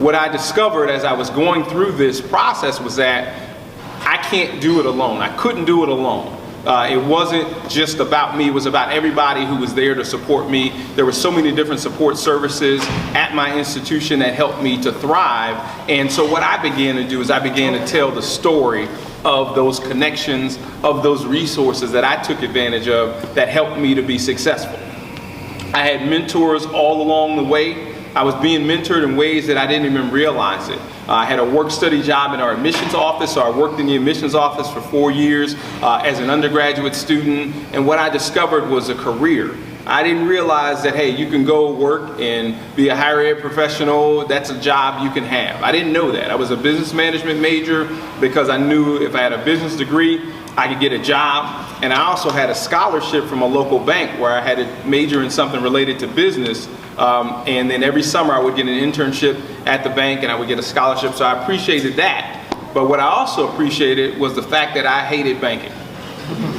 What I discovered as I was going through this process was that I can't do it alone. I couldn't do it alone. It wasn't just about me, it was about everybody who was there to support me. There were so many different support services at my institution that helped me to thrive. And so what I began to do is I began to tell the story of those connections, of those resources that I took advantage of that helped me to be successful. I had mentors all along the way. I was being mentored in ways that I didn't even realize it. I had a work-study job in our admissions office, so I worked in the admissions office for 4 years as an undergraduate student, and what I discovered was a career. I didn't realize that, hey, you can go work and be a higher ed professional, that's a job you can have. I didn't know that. I was a business management major because I knew if I had a business degree, I could get a job, and I also had a scholarship from a local bank where I had to major in something related to business, and then every summer I would get an internship at the bank and I would get a scholarship, so I appreciated that. But what I also appreciated was the fact that I hated banking.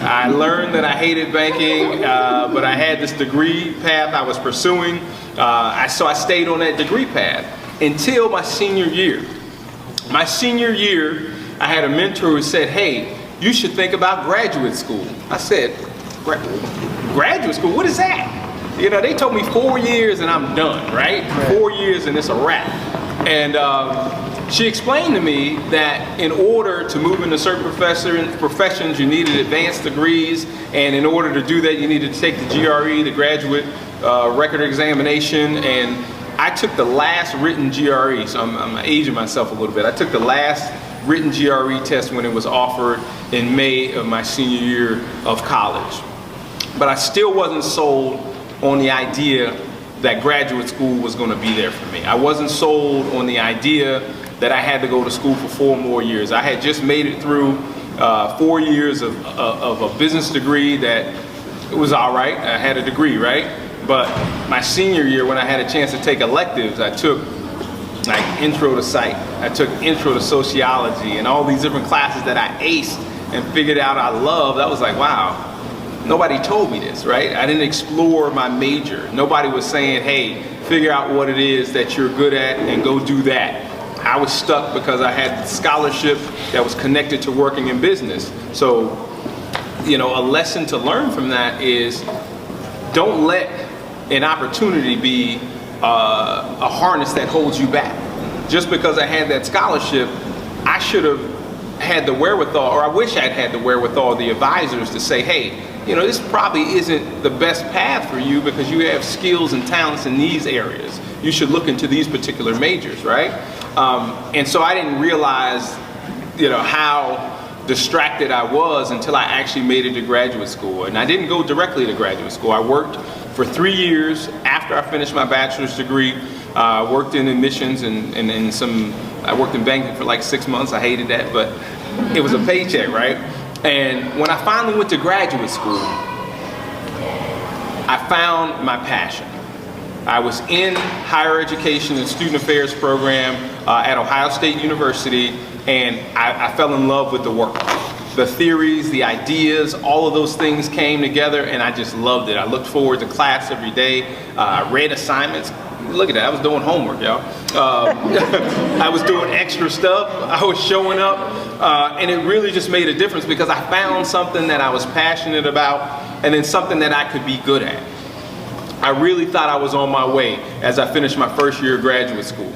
I learned that I hated banking, but I had this degree path I was pursuing, so I stayed on that degree path until my senior year. My senior year, I had a mentor who said, hey, you should think about graduate school. I said, graduate school, what is that? You know, they told me 4 years and I'm done, right? 4 years and it's a wrap. And she explained to me that in order to move into certain professions, you needed advanced degrees, and in order to do that, you needed to take the GRE, the graduate record examination, and I took the last written GRE, so I'm aging myself a little bit. I took the last written GRE test when it was offered in May of my senior year of college. But I still wasn't sold on the idea that graduate school was going to be there for me. I wasn't sold on the idea that I had to go to school for 4 more years. I had just made it through 4 years of a business degree that it was all right. I had a degree, right? But my senior year, when I had a chance to take electives, I took like intro to psych, I took intro to sociology, and all these different classes that I aced and figured out I loved. I was like, wow, nobody told me this, right? I didn't explore my major. Nobody was saying, hey, figure out what it is that you're good at and go do that. I was stuck because I had scholarship that was connected to working in business. So, you know, a lesson to learn from that is don't let an opportunity be a harness that holds you back. Just because I had that scholarship, I should have had the wherewithal, or I wish I'd had the wherewithal, the advisors to say, hey, you know, this probably isn't the best path for you because you have skills and talents in these areas. You should look into these particular majors, right? And so I didn't realize, you know, how distracted I was until I actually made it to graduate school. And I didn't go directly to graduate school. I worked for 3 years after I finished my bachelor's degree. Worked in admissions and I worked in banking for like 6 months. I hated that, but it was a paycheck, right? And when I finally went to graduate school, I found my passion. I was in higher education and student affairs program at Ohio State University, and I fell in love with the work. The theories, the ideas, all of those things came together, and I just loved it. I looked forward to class every day. I read assignments. Look at that, I was doing homework, y'all. I was doing extra stuff. I was showing up, and it really just made a difference because I found something that I was passionate about and then something that I could be good at. I really thought I was on my way as I finished my first year of graduate school.